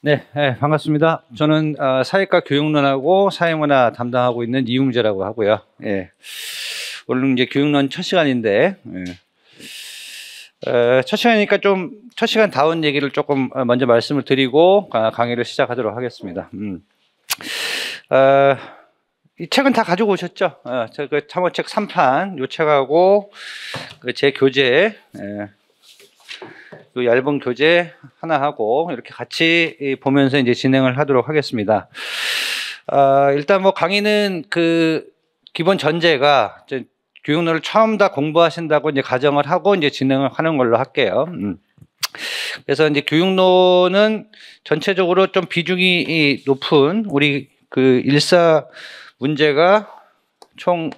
네, 네, 반갑습니다. 저는 사회과 교육론하고 사회문화 담당하고 있는 이웅재라고 하고요. 예. 오늘 이제 교육론 첫 시간인데, 첫 시간이니까 좀 첫 시간 다운 얘기를 조금 먼저 말씀을 드리고 강의를 시작하도록 하겠습니다. 이 책은 다 가지고 오셨죠? 저 그 참호책 3판, 요 책하고 제 교재, 요 얇은 교재 하나 하고 이렇게 같이 보면서 이제 진행을 하도록 하겠습니다. 일단 뭐 강의는 그 기본 전제가 이제 교육론을 처음 다 공부하신다고 이제 가정을 하고 이제 진행을 하는 걸로 할게요. 그래서 이제 교육론은 전체적으로 좀 비중이 높은 우리 그 일사 문제가 총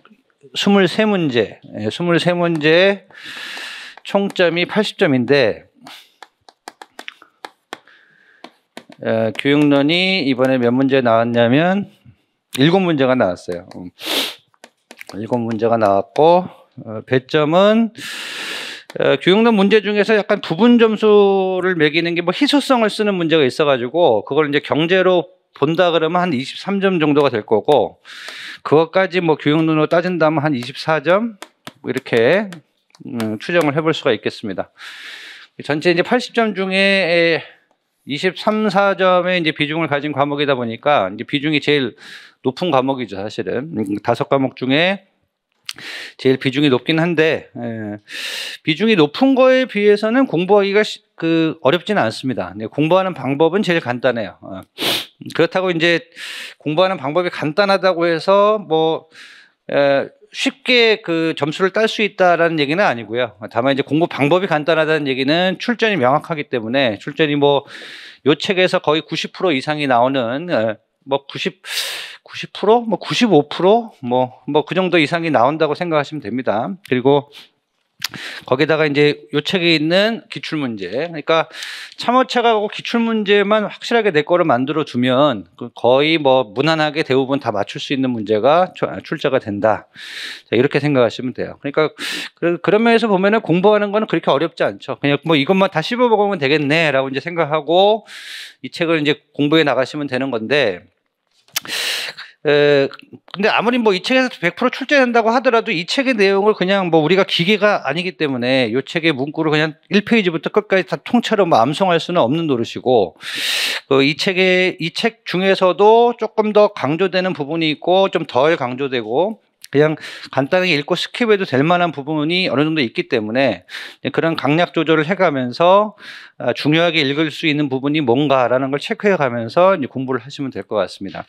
23문제, 23문제 총점이 80점인데, 교육론이 이번에 몇 문제 나왔냐면 7문제가 나왔어요. 7문제가 나왔고, 배점은 교육론 문제 중에서 약간 부분 점수를 매기는 게 뭐 희소성을 쓰는 문제가 있어가지고 그걸 이제 경제로 본다 그러면 한 23점 정도가 될 거고, 그것까지 뭐 교육론으로 따진다면 한 24점 뭐 이렇게 추정을 해볼 수가 있겠습니다. 전체 이제 80점 중에 23, 4점의 이제 비중을 가진 과목이다 보니까 이제 비중이 제일 높은 과목이죠, 사실은. 5과목 중에 제일 비중이 높긴 한데, 비중이 높은 거에 비해서는 공부하기가 어렵지는 않습니다. 공부하는 방법은 제일 간단해요. 그렇다고 이제 공부하는 방법이 간단하다고 해서 뭐 쉽게 그 점수를 딸 수 있다라는 얘기는 아니고요. 다만 이제 공부 방법이 간단하다는 얘기는 출전이 명확하기 때문에, 출전이 뭐 요 책에서 거의 90% 이상이 나오는 뭐 90%, 뭐 95%, 뭐 그 정도 이상이 나온다고 생각하시면 됩니다. 그리고 거기다가 이제 요 책에 있는 기출문제, 그러니까 참호책하고 기출문제만 확실하게 내 거로 만들어 두면 거의 뭐 무난하게 대부분 다 맞출 수 있는 문제가 출제가 된다. 자, 이렇게 생각하시면 돼요. 그러니까 그런 면에서 보면은 공부하는 거는 그렇게 어렵지 않죠. 그냥 뭐 이것만 다 씹어먹으면 되겠네라고 이제 생각하고 이 책을 이제 공부해 나가시면 되는 건데, 근데 아무리 뭐 이 책에서 100% 출제된다고 하더라도 이 책의 내용을 그냥 뭐 우리가 기계가 아니기 때문에 이 책의 문구를 그냥 1페이지부터 끝까지 다 통째로 뭐 암송할 수는 없는 노릇이고, 이 책 중에서도 조금 더 강조되는 부분이 있고 좀 덜 강조되고 그냥 간단하게 읽고 스킵해도 될 만한 부분이 어느 정도 있기 때문에 그런 강약 조절을 해가면서 중요하게 읽을 수 있는 부분이 뭔가라는 걸 체크해 가면서 공부를 하시면 될 것 같습니다.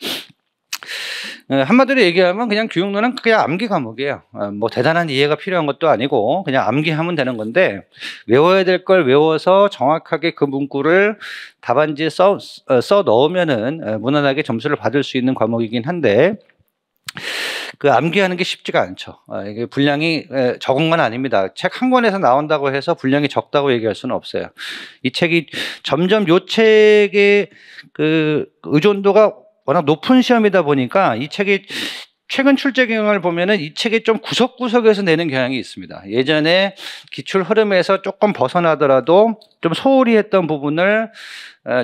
한마디로 얘기하면 그냥 교육론은 그냥 암기 과목이에요. 뭐 대단한 이해가 필요한 것도 아니고 그냥 암기하면 되는 건데, 외워야 될 걸 외워서 정확하게 그 문구를 답안지에 써 넣으면은 무난하게 점수를 받을 수 있는 과목이긴 한데, 그 암기하는 게 쉽지가 않죠. 이게 분량이 적은 건 아닙니다. 책 한 권에서 나온다고 해서 분량이 적다고 얘기할 수는 없어요. 이 책이 점점 요 책의 그 의존도가 워낙 높은 시험이다 보니까 이 책이 최근 출제 경향을 보면은 이 책이 좀 구석구석에서 내는 경향이 있습니다. 예전에 기출 흐름에서 조금 벗어나더라도 좀 소홀히 했던 부분을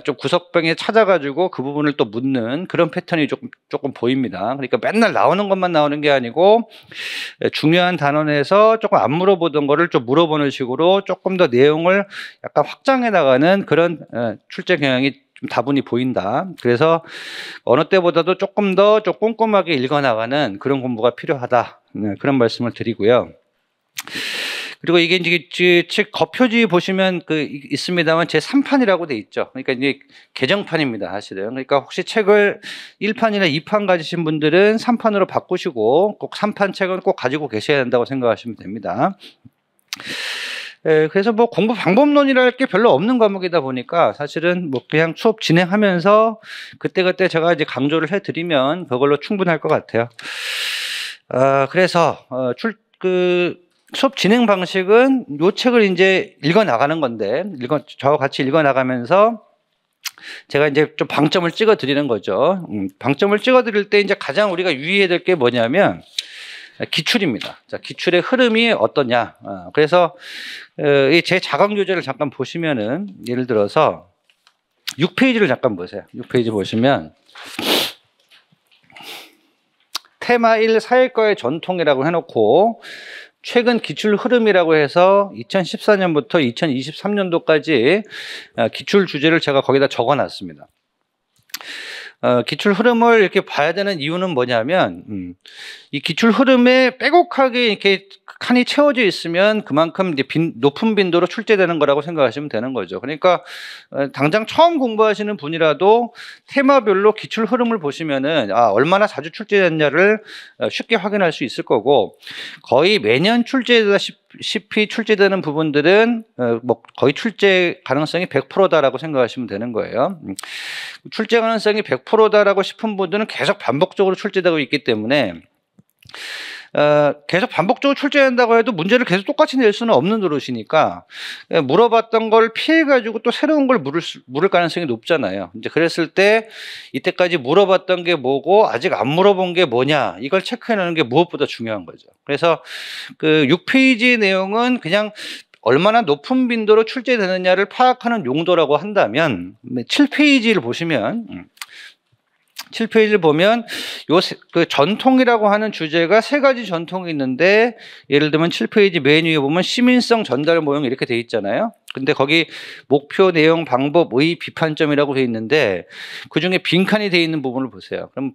좀 구석병에 찾아가지고 그 부분을 또 묻는 그런 패턴이 조금 보입니다. 그러니까 맨날 나오는 것만 나오는 게 아니고 중요한 단원에서 조금 안 물어보던 거를 좀 물어보는 식으로 조금 더 내용을 약간 확장해 나가는 그런 출제 경향이 좀 다분히 보인다. 그래서 어느 때보다도 조금 더 좀 꼼꼼하게 읽어나가는 그런 공부가 필요하다. 그런 말씀을 드리고요. 그리고 이게 이제 책 겉표지 보시면 있습니다만 제 3판이라고 돼 있죠. 그러니까 이제 개정판입니다, 사실은. 그러니까 혹시 책을 1판이나 2판 가지신 분들은 3판으로 바꾸시고 꼭 3판 책은 꼭 가지고 계셔야 한다고 생각하시면 됩니다. 그래서 뭐 공부 방법론이랄 게 별로 없는 과목이다 보니까 사실은 뭐 그냥 수업 진행하면서 그때그때 제가 이제 강조를 해드리면 그걸로 충분할 것 같아요. 그래서 수업 진행 방식은 요 책을 이제 읽어 나가는 건데, 저와 같이 읽어 나가면서 제가 이제 좀 방점을 찍어 드리는 거죠. 방점을 찍어 드릴 때 이제 가장 우리가 유의해야 될 게 뭐냐면 기출입니다. 자, 기출의 흐름이 어떠냐. 그래서 제 자강 교재를 잠깐 보시면은, 예를 들어서 6페이지를 잠깐 보세요. 6페이지 보시면 테마 1 사회과의 전통이라고 해놓고 최근 기출 흐름이라고 해서 2014년부터 2023년도까지 기출 주제를 제가 거기다 적어놨습니다. 기출 흐름을 이렇게 봐야 되는 이유는 뭐냐면, 이 기출 흐름에 빼곡하게 이렇게 칸이 채워져 있으면 그만큼 이제 높은 빈도로 출제되는 거라고 생각하시면 되는 거죠. 그러니까 당장 처음 공부하시는 분이라도 테마별로 기출 흐름을 보시면은 얼마나 자주 출제됐냐를 쉽게 확인할 수 있을 거고, 거의 매년 출제되다시피 출제되는 부분들은 뭐 거의 출제 가능성이 100%다라고 생각하시면 되는 거예요. 출제 가능성이 100%다라고 싶은 분들은 계속 반복적으로 출제되고 있기 때문에 계속 반복적으로 출제한다고 해도 문제를 계속 똑같이 낼 수는 없는 노릇이니까 물어봤던 걸 피해가지고 또 새로운 걸 물을 가능성이 높잖아요. 이제 그랬을 때 이때까지 물어봤던 게 뭐고 아직 안 물어본 게 뭐냐, 이걸 체크해내는 게 무엇보다 중요한 거죠. 그래서 그 6페이지 내용은 그냥 얼마나 높은 빈도로 출제되느냐를 파악하는 용도라고 한다면 7페이지를 보시면 7페이지를 보면 그 전통이라고 하는 주제가 세 가지 전통이 있는데, 예를 들면 7페이지 맨 위에 보면 시민성 전달 모형 이렇게 돼 있잖아요. 근데 거기 목표, 내용, 방법, 의, 비판점이라고 돼 있는데 그중에 빈칸이 돼 있는 부분을 보세요. 그럼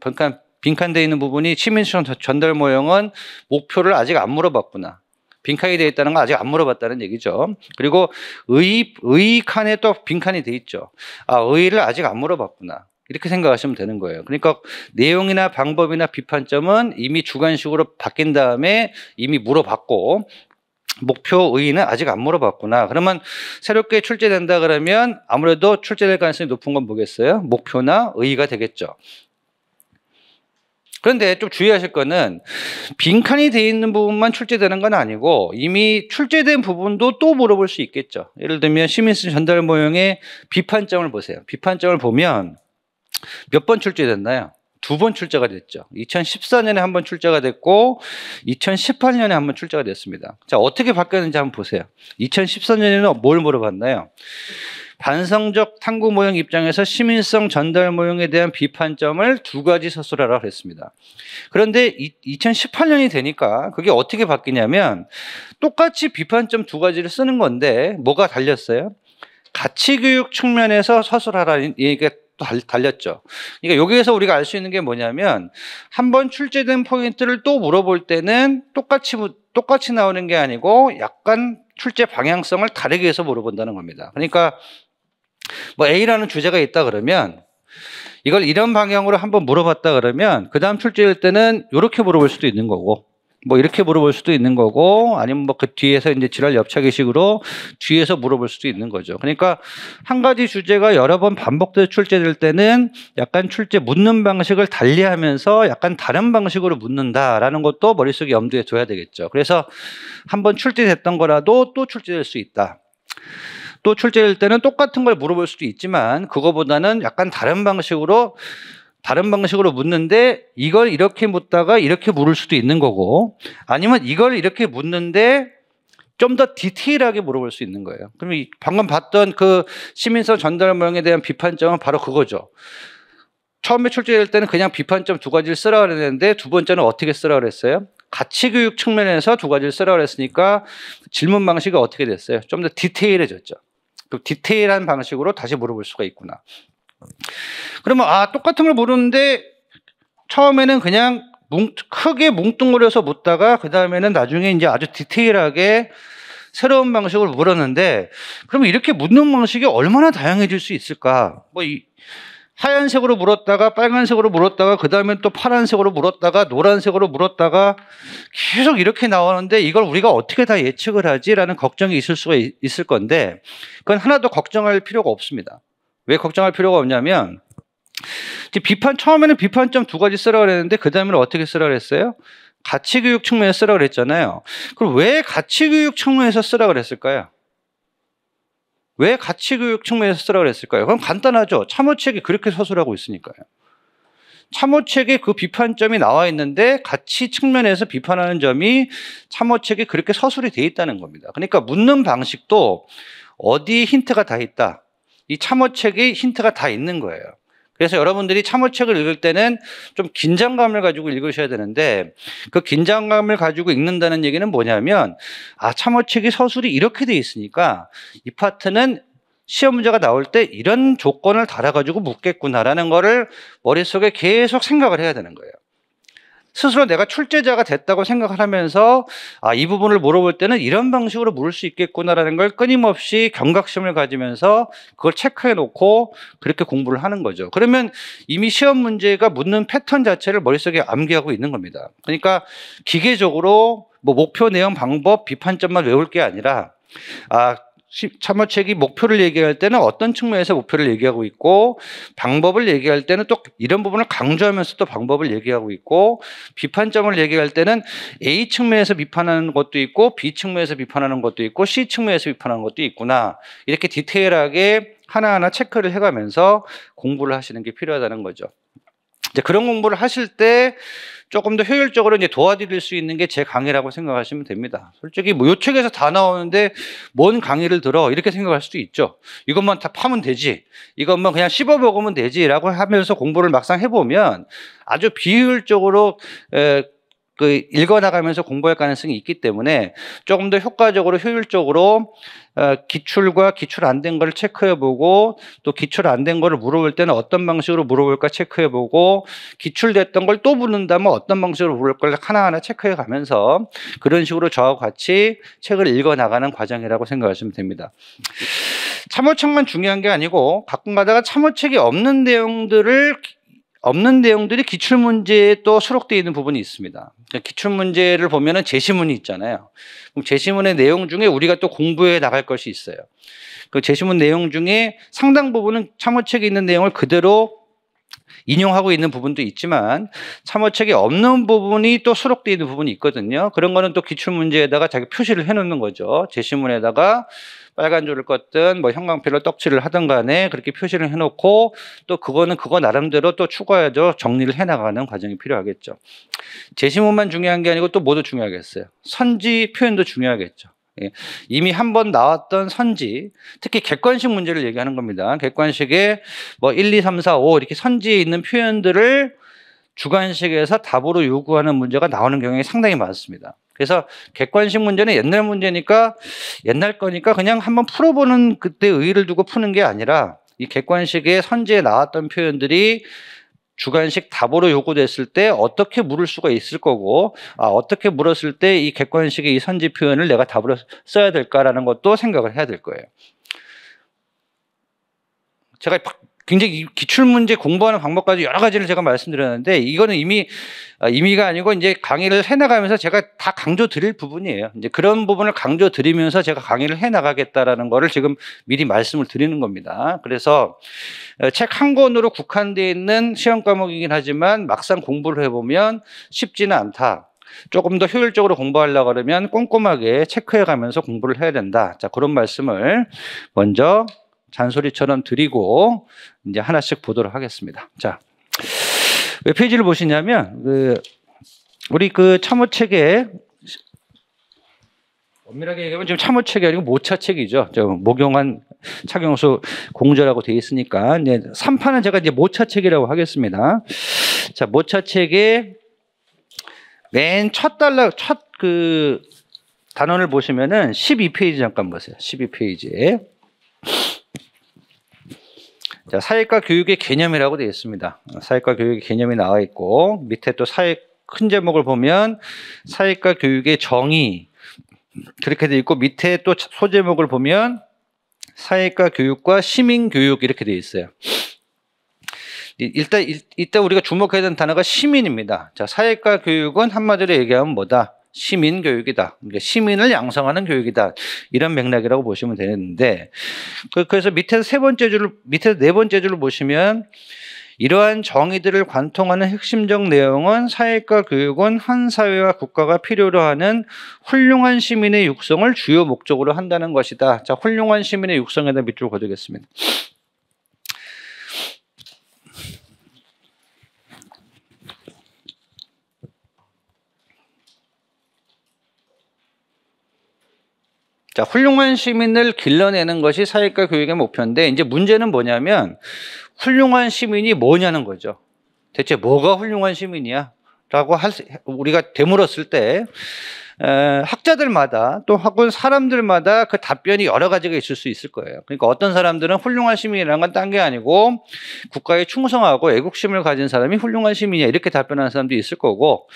빈칸 돼 있는 부분이 시민성 전달 모형은 목표를 아직 안 물어봤구나, 빈칸이 되어 있다는 건 아직 안 물어봤다는 얘기죠. 그리고 의 칸에 또 빈칸이 돼 있죠. 의를 아직 안 물어봤구나, 이렇게 생각하시면 되는 거예요. 그러니까 내용이나 방법이나 비판점은 이미 주관식으로 바뀐 다음에 이미 물어봤고, 목표, 의의는 아직 안 물어봤구나. 그러면 새롭게 출제된다 그러면 아무래도 출제될 가능성이 높은 건 뭐겠어요? 목표나 의의가 되겠죠. 그런데 좀 주의하실 거는 빈칸이 돼 있는 부분만 출제되는 건 아니고 이미 출제된 부분도 또 물어볼 수 있겠죠. 예를 들면 시민성 전달 모형의 비판점을 보세요. 비판점을 보면 몇 번 출제됐나요? 2번 출제가 됐죠. 2014년에 한 번 출제가 됐고 2018년에 한 번 출제가 됐습니다. 자, 어떻게 바뀌었는지 한번 보세요. 2014년에는 뭘 물어봤나요? 반성적 탐구 모형 입장에서 시민성 전달 모형에 대한 비판점을 2가지 서술하라고 했습니다. 그런데 2018년이 되니까 그게 어떻게 바뀌냐면 똑같이 비판점 2가지를 쓰는 건데 뭐가 달렸어요? 가치교육 측면에서 서술하라는 얘기가 또 달렸죠. 그러니까 여기에서 우리가 알 수 있는 게 뭐냐면 한번 출제된 포인트를 또 물어볼 때는 똑같이 나오는 게 아니고 약간 출제 방향성을 다르게 해서 물어본다는 겁니다. 그러니까 뭐 A라는 주제가 있다 그러면 이걸 이런 방향으로 한번 물어봤다 그러면 그 다음 출제일 때는 이렇게 물어볼 수도 있는 거고, 뭐 이렇게 물어볼 수도 있는 거고, 아니면 뭐 그 뒤에서 이제 지랄 옆차기식으로 뒤에서 물어볼 수도 있는 거죠. 그러니까 한 가지 주제가 여러 번 반복돼서 출제될 때는 약간 출제 묻는 방식을 달리하면서 약간 다른 방식으로 묻는다라는 것도 머릿속에 염두에 둬야 되겠죠. 그래서 한번 출제됐던 거라도 또 출제될 수 있다. 또 출제될 때는 똑같은 걸 물어볼 수도 있지만 그거보다는 약간 다른 방식으로 묻는데 이걸 이렇게 묻다가 이렇게 물을 수도 있는 거고, 아니면 이걸 이렇게 묻는데 좀 더 디테일하게 물어볼 수 있는 거예요. 그럼 방금 봤던 그 시민성 전달 모형에 대한 비판점은 바로 그거죠. 처음에 출제될 때는 그냥 비판점 2가지를 쓰라고 그랬는데 두 번째는 어떻게 쓰라고 그랬어요? 가치교육 측면에서 2가지를 쓰라고 그랬으니까 질문 방식이 어떻게 됐어요? 좀 더 디테일해졌죠. 그 디테일한 방식으로 다시 물어볼 수가 있구나. 그러면 똑같은 걸 물었는데 처음에는 그냥 크게 뭉뚱그려서 묻다가 그 다음에는 나중에 이제 아주 디테일하게 새로운 방식으로 물었는데, 그러면 이렇게 묻는 방식이 얼마나 다양해질 수 있을까? 뭐 하얀색으로 물었다가 빨간색으로 물었다가 그 다음에 또 파란색으로 물었다가 노란색으로 물었다가 계속 이렇게 나오는데 이걸 우리가 어떻게 다 예측을 하지라는 걱정이 있을 수가 있을 건데, 그건 하나도 걱정할 필요가 없습니다. 왜 걱정할 필요가 없냐면 처음에는 비판점 2가지 쓰라고 그랬는데 그 다음에는 어떻게 쓰라고 그랬어요? 가치교육 측면에서 쓰라고 그랬잖아요. 그럼 왜 가치교육 측면에서 쓰라고 그랬을까요? 왜 가치교육 측면에서 쓰라고 그랬을까요? 그럼 간단하죠. 참호책이 그렇게 서술하고 있으니까요. 참호책에 그 비판점이 나와 있는데 가치 측면에서 비판하는 점이 참호책에 그렇게 서술이 돼 있다는 겁니다. 그러니까 묻는 방식도 어디 힌트가 다 있다, 이 참호책이 힌트가 다 있는 거예요. 그래서 여러분들이 참호책을 읽을 때는 좀 긴장감을 가지고 읽으셔야 되는데, 그 긴장감을 가지고 읽는다는 얘기는 뭐냐면, 아, 참호책이 서술이 이렇게 돼 있으니까 이 파트는 시험 문제가 나올 때 이런 조건을 달아가지고 묻겠구나라는 거를 머릿속에 계속 생각을 해야 되는 거예요. 스스로 내가 출제자가 됐다고 생각을 하면서 아, 이 부분을 물어볼 때는 이런 방식으로 물을 수 있겠구나라는 걸 끊임없이 경각심을 가지면서 그걸 체크해 놓고 그렇게 공부를 하는 거죠. 그러면 이미 시험 문제가 묻는 패턴 자체를 머릿속에 암기하고 있는 겁니다. 그러니까 기계적으로 뭐 목표, 내용, 방법, 비판점만 외울 게 아니라 참호책이 목표를 얘기할 때는 어떤 측면에서 목표를 얘기하고 있고, 방법을 얘기할 때는 또 이런 부분을 강조하면서 또 방법을 얘기하고 있고, 비판점을 얘기할 때는 A 측면에서 비판하는 것도 있고, B 측면에서 비판하는 것도 있고, C 측면에서 비판하는 것도 있구나. 이렇게 디테일하게 하나하나 체크를 해가면서 공부를 하시는 게 필요하다는 거죠. 이제 그런 공부를 하실 때 조금 더 효율적으로 이제 도와드릴 수 있는 게 제 강의라고 생각하시면 됩니다. 솔직히 뭐 요 책에서 다 나오는데 뭔 강의를 들어 이렇게 생각할 수도 있죠. 이것만 다 파면 되지, 이것만 그냥 씹어 먹으면 되지라고 하면서 공부를 막상 해보면 아주 비효율적으로 읽어나가면서 공부할 가능성이 있기 때문에 조금 더 효과적으로 효율적으로 기출과 기출 안 된 걸 체크해보고, 또 기출 안 된 거를 물어볼 때는 어떤 방식으로 물어볼까 체크해보고, 기출됐던 걸 또 묻는다면 어떤 방식으로 물을 걸 하나하나 체크해가면서 그런 식으로 저하고 같이 책을 읽어나가는 과정이라고 생각하시면 됩니다. 참호책만 중요한 게 아니고 가끔 가다가 참호책이 없는 내용들이 기출문제에 또 수록되어 있는 부분이 있습니다. 기출문제를 보면은 제시문이 있잖아요. 그럼 제시문의 내용 중에 우리가 또 공부해 나갈 것이 있어요. 그 제시문 내용 중에 상당 부분은 참호책에 있는 내용을 그대로 인용하고 있는 부분도 있지만 참호책에 없는 부분이 또 수록되어 있는 부분이 있거든요. 그런 거는 또 기출문제에다가 자기 표시를 해놓는 거죠. 제시문에다가 빨간 줄을 껐든 뭐 형광펜으로 떡칠을 하든 간에 그렇게 표시를 해놓고, 또 그거는 그거 나름대로 또 추가해서 정리를 해나가는 과정이 필요하겠죠. 제시문만 중요한 게 아니고 또 뭐도 중요하겠어요. 선지 표현도 중요하겠죠. 이미 한번 나왔던 선지, 특히 객관식 문제를 얘기하는 겁니다. 객관식에 뭐 1, 2, 3, 4, 5 이렇게 선지에 있는 표현들을 주관식에서 답으로 요구하는 문제가 나오는 경향이 상당히 많습니다. 그래서 객관식 문제는 옛날 문제니까 옛날 거니까 그냥 한번 풀어보는 그때 의의를 두고 푸는 게 아니라, 이 객관식의 선지에 나왔던 표현들이 주관식 답으로 요구됐을 때 어떻게 물을 수가 있을 거고, 어떻게 물었을 때 이 객관식의 이 선지 표현을 내가 답으로 써야 될까라는 것도 생각을 해야 될 거예요. 제가 굉장히 기출문제 공부하는 방법까지 여러 가지를 제가 말씀드렸는데, 이거는 이미가 아니고 이제 강의를 해나가면서 제가 다 강조 드릴 부분이에요. 이제 그런 부분을 강조 드리면서 제가 강의를 해나가겠다라는 거를 지금 미리 말씀을 드리는 겁니다. 그래서 책 한 권으로 국한되어 있는 시험 과목이긴 하지만 막상 공부를 해보면 쉽지는 않다. 조금 더 효율적으로 공부하려고 그러면 꼼꼼하게 체크해 가면서 공부를 해야 된다. 자, 그런 말씀을 먼저 잔소리처럼 드리고 이제 하나씩 보도록 하겠습니다. 자, 몇 페이지를 보시냐면 우리 참호책에 엄밀하게 얘기하면 지금 참호책이 아니고 모차책이죠. 목용한 착용수 공저라고 되어 있으니까 이제 3판은 제가 이제 모차책이라고 하겠습니다. 자, 모차책의 맨 첫 단원을 보시면은 12페이지 잠깐 보세요. 12페이지에. 자, 사회과 교육의 개념이라고 되어 있습니다. 사회과 교육의 개념이 나와 있고, 밑에 또 큰 제목을 보면 사회과 교육의 정의 그렇게 되어 있고, 밑에 또 소제목을 보면 사회과 교육과 시민교육 이렇게 되어 있어요. 일단 우리가 주목해야 되는 단어가 시민입니다. 자, 사회과 교육은 한마디로 얘기하면 뭐다? 시민 교육이다. 그러니까 시민을 양성하는 교육이다. 이런 맥락이라고 보시면 되는데, 그래서 밑에 네 번째 줄을 보시면 이러한 정의들을 관통하는 핵심적 내용은 사회과 교육은 한 사회와 국가가 필요로 하는 훌륭한 시민의 육성을 주요 목적으로 한다는 것이다. 자, 훌륭한 시민의 육성에다 밑줄 그어두겠습니다. 자, 훌륭한 시민을 길러내는 것이 사회과 교육의 목표인데, 이제 문제는 뭐냐면 훌륭한 시민이 뭐냐는 거죠. 대체 뭐가 훌륭한 시민이야? 라고 우리가 되물었을 때 학자들마다 또 학원 사람들마다 그 답변이 여러 가지가 있을 수 있을 거예요. 그러니까 어떤 사람들은 훌륭한 시민이라는 건 딴 게 아니고 국가에 충성하고 애국심을 가진 사람이 훌륭한 시민이야 이렇게 답변하는 사람도 있을 거고,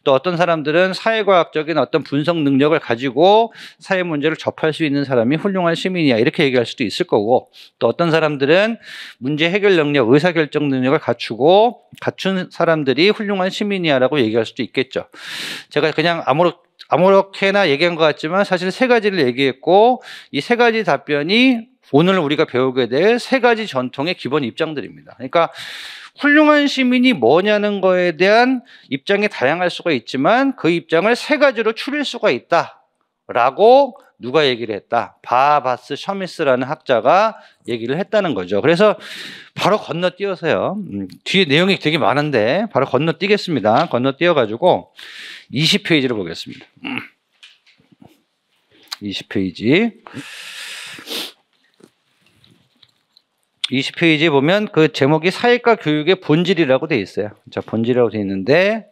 또 어떤 사람들은 사회과학적인 어떤 분석 능력을 가지고 사회 문제를 접할 수 있는 사람이 훌륭한 시민이야 이렇게 얘기할 수도 있을 거고, 또 어떤 사람들은 문제 해결 능력, 의사결정 능력을 갖춘 사람들이 훌륭한 시민이야라고 얘기할 수도 있겠죠. 제가 그냥 아무렇게나 얘기한 것 같지만 사실 세 가지를 얘기했고, 이 세 가지 답변이 오늘 우리가 배우게 될 세 가지 전통의 기본 입장들입니다. 그러니까 훌륭한 시민이 뭐냐는 거에 대한 입장이 다양할 수가 있지만 그 입장을 세 가지로 추릴 수가 있다라고 누가 얘기를 했다? 바하바스 셔미스라는 학자가 얘기를 했다는 거죠. 그래서 바로 건너뛰어서요. 뒤에 내용이 되게 많은데 바로 건너뛰겠습니다. 건너뛰어가지고 20페이지를 보겠습니다. 20페이지. 20페이지에 보면 그 제목이 사회과 교육의 본질이라고 돼 있어요. 자, 본질이라고 돼 있는데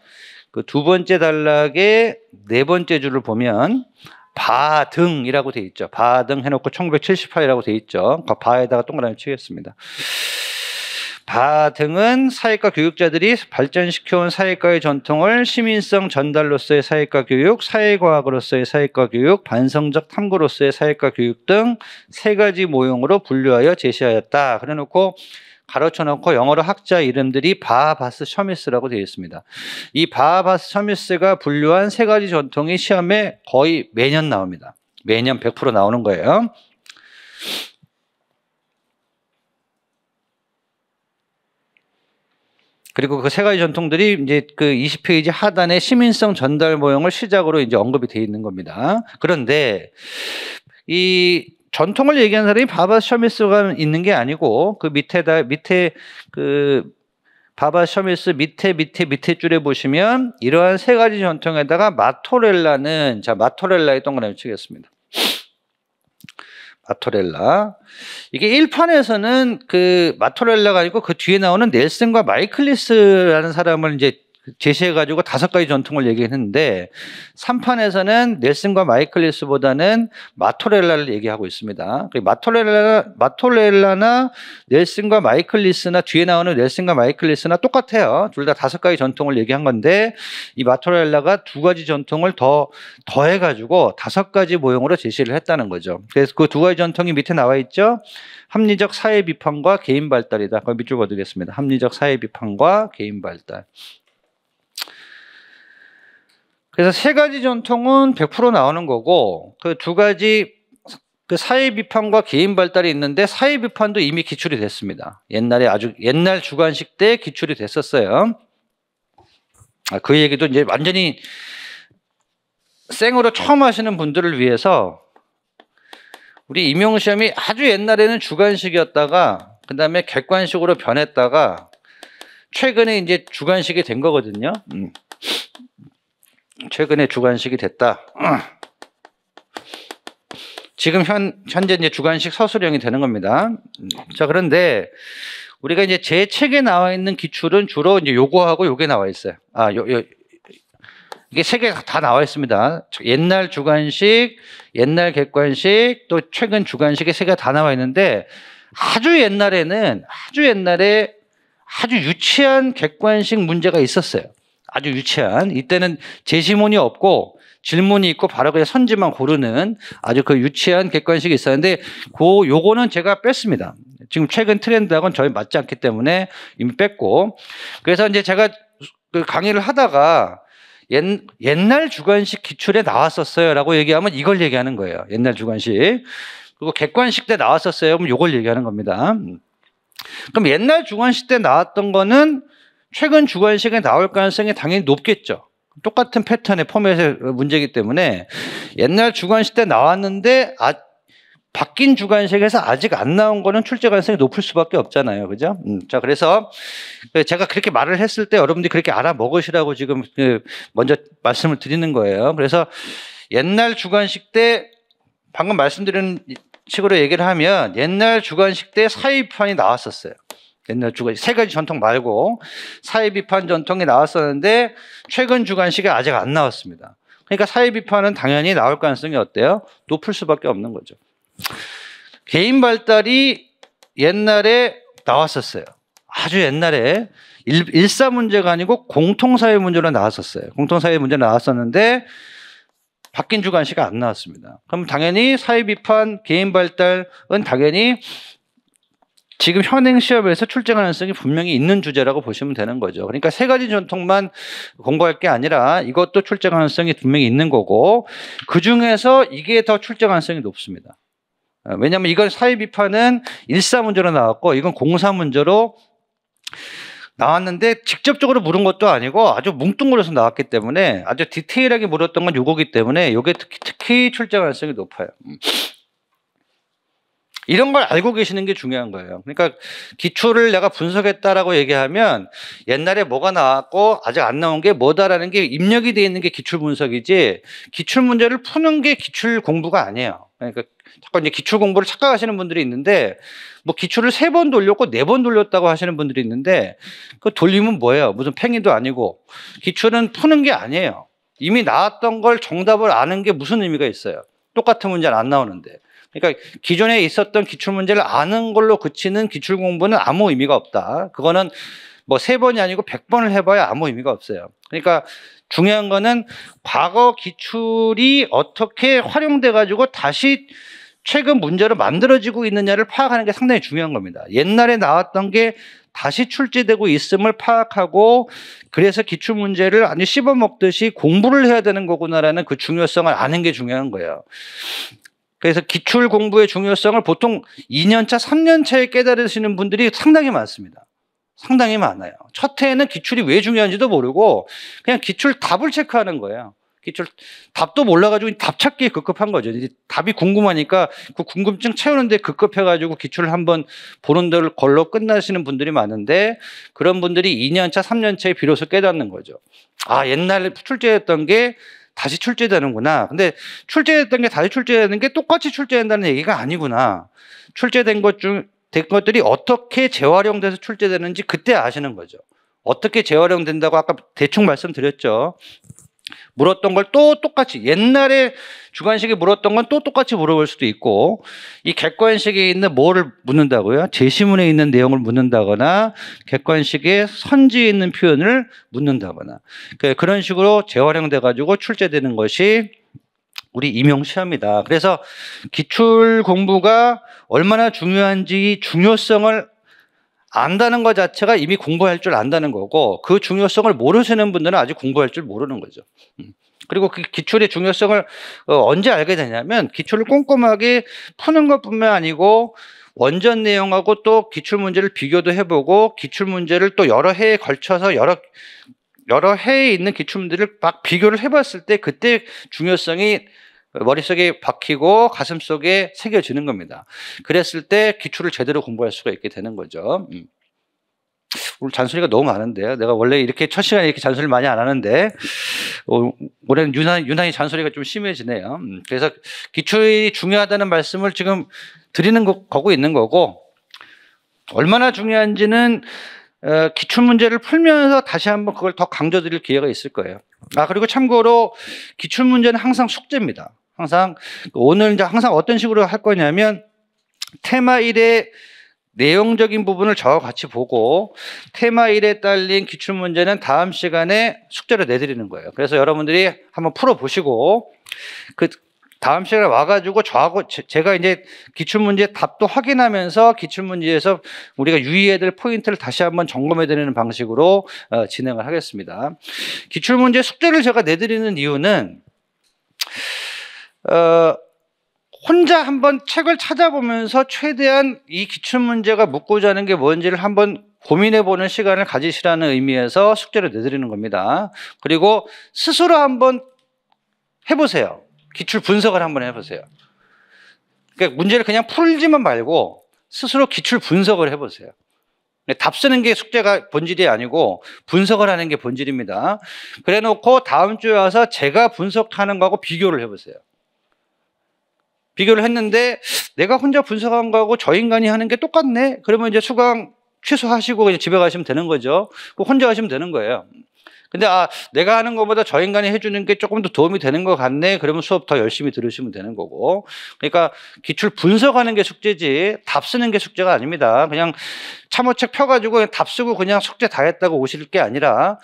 그 두 번째 단락의 네 번째 줄을 보면 바등이라고 돼 있죠. 바등 해놓고 1978이라고 돼 있죠. 그 바에다가 동그라미 치겠습니다. 바등은 사회과 교육자들이 발전시켜온 사회과의 전통을 시민성 전달로서의 사회과 교육, 사회과학으로서의 사회과 교육, 반성적 탐구로서의 사회과 교육 등 세 가지 모형으로 분류하여 제시하였다. 그래놓고 가로쳐놓고 영어로 학자 이름들이 바하바스 셔미스라고 되어 있습니다. 이 바하바스 셔미스가 분류한 세 가지 전통이 시험에 거의 매년 나옵니다. 매년 100% 나오는 거예요. 그리고 그 세 가지 전통들이 이제 그 20페이지 하단에 시민성 전달 모형을 시작으로 이제 언급이 되어 있는 겁니다. 그런데 이 전통을 얘기하는 사람이 바하바스 셔미스가 있는 게 아니고 그 밑에 그 바하바스 셔미스 밑에 줄에 보시면 이러한 세 가지 전통에다가 마토렐라는, 자, 마토렐라의 동그라미 치겠습니다. 마토렐라. 이게 1판에서는 그 마토렐라가 아니고 그 뒤에 나오는 넬슨과 마이클리스라는 사람을 이제 제시해가지고 5가지 전통을 얘기했는데 3판에서는 넬슨과 마이클리스보다는 마토렐라를 얘기하고 있습니다. 마토렐라나 넬슨과 마이클리스나 뒤에 나오는 넬슨과 마이클리스나 똑같아요. 둘 다 5가지 전통을 얘기한 건데 이 마토렐라가 2가지 전통을 더해가지고 5가지 모형으로 제시를 했다는 거죠. 그래서 그 2가지 전통이 밑에 나와 있죠. 합리적 사회 비판과 개인 발달이다. 그걸 밑줄 그어두겠습니다. 합리적 사회 비판과 개인 발달. 그래서 세 가지 전통은 100% 나오는 거고, 그 2가지 그 사회 비판과 개인 발달이 있는데 사회 비판도 이미 기출이 됐습니다. 옛날 주관식 때 기출이 됐었어요. 그 얘기도 이제 완전히 생으로 처음 하시는 분들을 위해서 우리 임용시험이 아주 옛날에는 주관식이었다가 그 다음에 객관식으로 변했다가 최근에 이제 주관식이 된 거거든요. 최근에 주관식이 됐다. 지금 현재 이제 주관식 서술형이 되는 겁니다. 자, 그런데 우리가 이제 제 책에 나와 있는 기출은 주로 이제 요거하고 요게 나와 있어요. 이게 3개 다 나와 있습니다. 옛날 주관식, 옛날 객관식, 또 최근 주관식의 3개가 다 나와 있는데 아주 옛날에 아주 유치한 객관식 문제가 있었어요. 아주 유치한. 이때는 제시문이 없고 질문이 있고 바로 그냥 선지만 고르는 아주 그 유치한 객관식이 있었는데 요거는 제가 뺐습니다. 지금 최근 트렌드하고는 저희 맞지 않기 때문에 이미 뺐고, 그래서 이제 제가 그 강의를 하다가 옛날 주관식 기출에 나왔었어요 라고 얘기하면 이걸 얘기하는 거예요. 옛날 주관식. 그리고 객관식 때 나왔었어요. 그럼 이걸 얘기하는 겁니다. 그럼 옛날 주관식 때 나왔던 거는 최근 주관식에 나올 가능성이 당연히 높겠죠. 똑같은 패턴의 포맷의 문제이기 때문에 옛날 주관식 때 나왔는데 바뀐 주관식에서 아직 안 나온 거는 출제 가능성이 높을 수밖에 없잖아요. 그죠? 자, 그래서 제가 그렇게 말을 했을 때 여러분들이 그렇게 알아먹으시라고 지금 먼저 말씀을 드리는 거예요. 그래서 옛날 주관식 때 방금 말씀드린 식으로 얘기를 하면 옛날 주관식 때 사회비판이 나왔었어요. 옛날 주관식 세 가지 전통 말고 사회비판 전통이 나왔었는데 최근 주관식에 아직 안 나왔습니다. 그러니까 사회비판은 당연히 나올 가능성이 어때요? 높을 수밖에 없는 거죠. 개인 발달이 옛날에 나왔었어요. 아주 옛날에 일사 문제가 아니고 공통사회 문제로 나왔었어요. 공통사회 문제 나왔었는데 바뀐 주관식이 안 나왔습니다. 그럼 당연히 사회비판, 개인 발달은 당연히 지금 현행 시험에서 출제 가능성이 분명히 있는 주제라고 보시면 되는 거죠. 그러니까 세 가지 전통만 공부할 게 아니라 이것도 출제 가능성이 분명히 있는 거고 그중에서 이게 더 출제 가능성이 높습니다. 왜냐하면 이건 사회비판은 일사 문제로 나왔고 이건 공사 문제로 나왔는데 직접적으로 물은 것도 아니고 아주 뭉뚱그려서 나왔기 때문에 아주 디테일하게 물었던 건 요거기 때문에 이게 특히 출제 가능성이 높아요. 이런 걸 알고 계시는 게 중요한 거예요. 그러니까 기출을 내가 분석했다라고 얘기하면 옛날에 뭐가 나왔고 아직 안 나온 게 뭐다라는 게 입력이 되어 있는 게 기출 분석이지 기출 문제를 푸는 게 기출 공부가 아니에요. 그러니까 자꾸 이제 기출 공부를 착각하시는 분들이 있는데 뭐 기출을 3번 돌렸고 4번 돌렸다고 하시는 분들이 있는데 그 돌리면 뭐예요? 무슨 팽이도 아니고 기출은 푸는 게 아니에요. 이미 나왔던 걸 정답을 아는 게 무슨 의미가 있어요? 똑같은 문제는 안 나오는데. 그러니까 기존에 있었던 기출 문제를 아는 걸로 그치는 기출 공부는 아무 의미가 없다. 그거는 뭐 3번이 아니고 100번을 해봐야 아무 의미가 없어요. 그러니까 중요한 거는 과거 기출이 어떻게 활용돼 가지고 다시 최근 문제로 만들어지고 있느냐를 파악하는 게 상당히 중요한 겁니다. 옛날에 나왔던 게 다시 출제되고 있음을 파악하고 그래서 기출 문제를 아주 씹어먹듯이 공부를 해야 되는 거구나라는 그 중요성을 아는 게 중요한 거예요. 그래서 기출 공부의 중요성을 보통 2년차, 3년차에 깨달으시는 분들이 상당히 많습니다. 상당히 많아요. 첫 해에는 기출이 왜 중요한지도 모르고 그냥 기출 답을 체크하는 거예요. 기출 답도 몰라가지고 답 찾기에 급급한 거죠. 이제 답이 궁금하니까 그 궁금증 채우는데 급급해가지고 기출을 한번 보는 걸로 끝나시는 분들이 많은데 그런 분들이 2년차, 3년차에 비로소 깨닫는 거죠. 아, 옛날에 출제했던 게 다시 출제되는구나. 근데 출제됐던 게 다시 출제되는 게 똑같이 출제된다는 얘기가 아니구나. 출제된 것들이 어떻게 재활용돼서 출제되는지 그때 아시는 거죠. 어떻게 재활용된다고 아까 대충 말씀드렸죠. 물었던 걸 또 똑같이 옛날에 주관식에 물었던 건 또 똑같이 물어볼 수도 있고 이 객관식에 있는 뭐를 묻는다고요? 제시문에 있는 내용을 묻는다거나 객관식에 선지에 있는 표현을 묻는다거나 그런 식으로 재활용돼 가지고 출제되는 것이 우리 임용시험이다. 그래서 기출 공부가 얼마나 중요한지 중요성을 안다는 것 자체가 이미 공부할 줄 안다는 거고 그 중요성을 모르시는 분들은 아직 공부할 줄 모르는 거죠. 그리고 그 기출의 중요성을 언제 알게 되냐면 기출을 꼼꼼하게 푸는 것뿐만 아니고 원전 내용하고 또 기출 문제를 비교도 해보고 기출 문제를 또 여러 해에 걸쳐서 여러 해에 있는 기출 문제를 막 비교를 해봤을 때 그때 중요성이 머릿속에 박히고 가슴속에 새겨지는 겁니다. 그랬을 때 기출을 제대로 공부할 수가 있게 되는 거죠. 오늘 잔소리가 너무 많은데요. 내가 원래 이렇게 첫 시간에 이렇게 잔소리를 많이 안 하는데 올해는 유난히 잔소리가 좀 심해지네요. 그래서 기출이 중요하다는 말씀을 지금 드리는 거고 있는 거고 얼마나 중요한지는 기출 문제를 풀면서 다시 한번 그걸 더 강조드릴 기회가 있을 거예요. 그리고 참고로 기출 문제는 항상 숙제입니다. 항상 오늘 이제 항상 어떤 식으로 할 거냐면 테마 1의 내용적인 부분을 저와 같이 보고 테마 1에 딸린 기출 문제는 다음 시간에 숙제로 내드리는 거예요. 그래서 여러분들이 한번 풀어보시고 그 다음 시간에 와가지고 저하고 제가 이제 기출문제 답도 확인하면서 기출문제에서 우리가 유의해야 될 포인트를 다시 한번 점검해 드리는 방식으로 진행을 하겠습니다. 기출문제 숙제를 제가 내드리는 이유는 혼자 한번 책을 찾아보면서 최대한 이 기출문제가 묻고자 하는 게 뭔지를 한번 고민해보는 시간을 가지시라는 의미에서 숙제를 내드리는 겁니다. 그리고 스스로 한번 해보세요. 기출 분석을 한번 해보세요. 그러니까 문제를 그냥 풀지만 말고 스스로 기출 분석을 해보세요. 답 쓰는 게 숙제가 본질이 아니고 분석을 하는 게 본질입니다. 그래 놓고 다음 주에 와서 제가 분석하는 거하고 비교를 해보세요. 비교를 했는데 내가 혼자 분석한 거하고 저 인간이 하는 게 똑같네. 그러면 이제 수강 취소하시고 그냥 집에 가시면 되는 거죠. 혼자 하시면 되는 거예요. 근데 내가 하는 것보다 저 인간이 해주는 게 조금 더 도움이 되는 것 같네. 그러면 수업 더 열심히 들으시면 되는 거고. 그러니까 기출 분석하는 게 숙제지 답 쓰는 게 숙제가 아닙니다. 그냥 참호책 펴가지고 그냥 답 쓰고 그냥 숙제 다 했다고 오실 게 아니라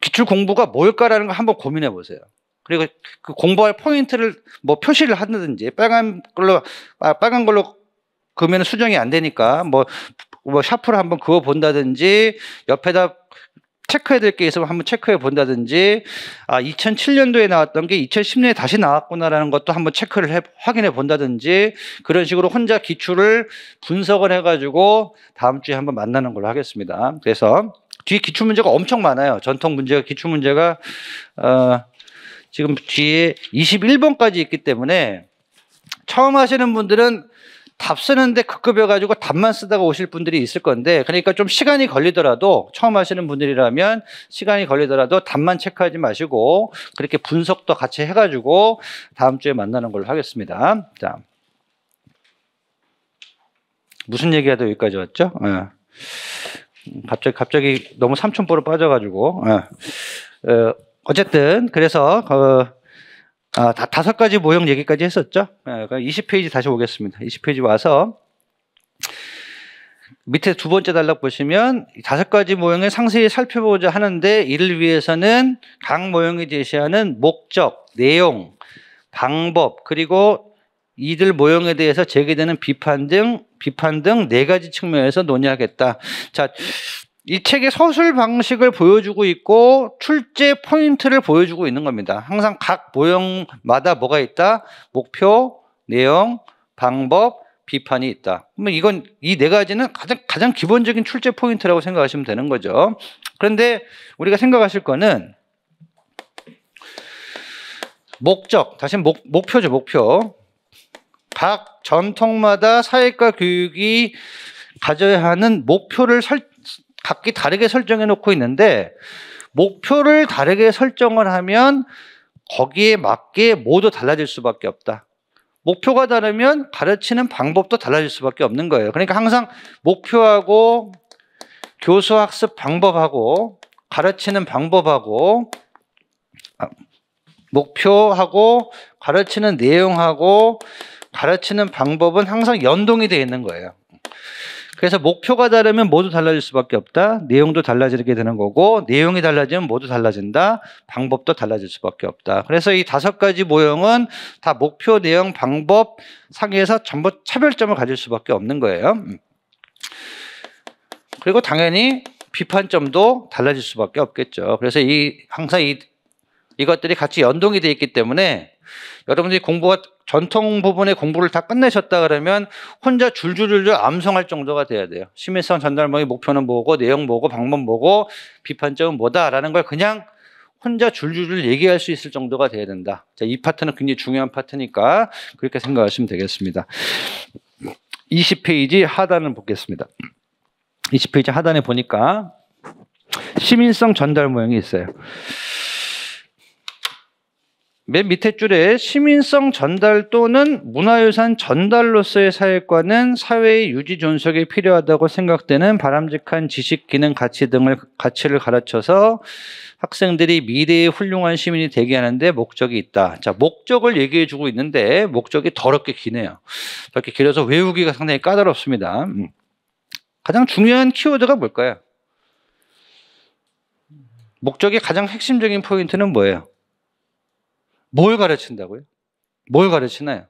기출 공부가 뭘까라는 걸 한번 고민해 보세요. 그리고 그 공부할 포인트를 뭐 표시를 하든지 빨간 걸로 그러면 수정이 안 되니까 뭐 샤프를 한번 그어 본다든지 옆에다 체크해야 될 게 있으면 한번 체크해 본다든지 2007년도에 나왔던 게 2010년에 다시 나왔구나라는 것도 한번 체크를 확인해 본다든지 그런 식으로 혼자 기출을 분석을 해가지고 다음 주에 한번 만나는 걸로 하겠습니다. 그래서 뒤에 기출 문제가 엄청 많아요. 전통 문제가 기출 문제가 지금 뒤에 21번까지 있기 때문에 처음 하시는 분들은 답 쓰는데 급급해가지고 답만 쓰다가 오실 분들이 있을 건데 그러니까 좀 시간이 걸리더라도 처음 하시는 분들이라면 시간이 걸리더라도 답만 체크하지 마시고 그렇게 분석도 같이 해가지고 다음 주에 만나는 걸로 하겠습니다. 자, 무슨 얘기하다 여기까지 왔죠? 갑자기 너무 삼천포로 빠져가지고 어쨌든 그래서 5가지 모형 얘기까지 했었죠. 20페이지 다시 오겠습니다. 20페이지 와서 밑에 두 번째 단락 보시면 5가지 모형을 상세히 살펴보자 하는데 이를 위해서는 각 모형이 제시하는 목적, 내용, 방법 그리고 이들 모형에 대해서 제기되는 비판 등 4가지 측면에서 논의하겠다. 자, 이 책의 서술 방식을 보여주고 있고 출제 포인트를 보여주고 있는 겁니다. 항상 각 모형마다 뭐가 있다? 목표, 내용, 방법, 비판이 있다. 그러면 이건 이 4가지는 가장 기본적인 출제 포인트라고 생각하시면 되는 거죠. 그런데 우리가 생각하실 거는 목적, 다시 목표죠, 목표. 각 전통마다 사회과 교육이 가져야 하는 목표를 각기 다르게 설정해 놓고 있는데 목표를 다르게 설정을 하면 거기에 맞게 모두 달라질 수밖에 없다. 목표가 다르면 가르치는 방법도 달라질 수밖에 없는 거예요. 그러니까 항상 목표하고 교수 학습 방법하고 가르치는 방법하고 목표하고 가르치는 내용하고 가르치는 방법은 항상 연동이 되어 있는 거예요. 그래서 목표가 다르면 모두 달라질 수밖에 없다. 내용도 달라지게 되는 거고 내용이 달라지면 모두 달라진다. 방법도 달라질 수밖에 없다. 그래서 이 5가지 모형은 다 목표, 내용, 방법 상에서 전부 차별점을 가질 수밖에 없는 거예요. 그리고 당연히 비판점도 달라질 수밖에 없겠죠. 그래서 항상 이것들이 같이 연동이 되어 있기 때문에 여러분들이 전통 부분의 공부를 다 끝내셨다 그러면 혼자 줄줄줄 암송할 정도가 돼야 돼요. 시민성 전달모의 목표는 뭐고 내용 뭐고 방법 뭐고 비판점은 뭐다라는 걸 그냥 혼자 줄줄줄 얘기할 수 있을 정도가 돼야 된다. 자, 이 파트는 굉장히 중요한 파트니까 그렇게 생각하시면 되겠습니다. 20페이지 하단을 보겠습니다. 20페이지 하단에 보니까 시민성 전달 모형이 있어요. 맨 밑에 줄에 시민성 전달 또는 문화유산 전달로서의 사회과는 사회의 유지 존속에 필요하다고 생각되는 바람직한 지식, 기능, 가치를 가르쳐서 학생들이 미래의 훌륭한 시민이 되게 하는데 목적이 있다. 자, 목적을 얘기해 주고 있는데 목적이 더럽게 기네요. 이렇게 길어서 외우기가 상당히 까다롭습니다. 가장 중요한 키워드가 뭘까요? 목적의 가장 핵심적인 포인트는 뭐예요? 뭘 가르친다고요? 뭘 가르치나요?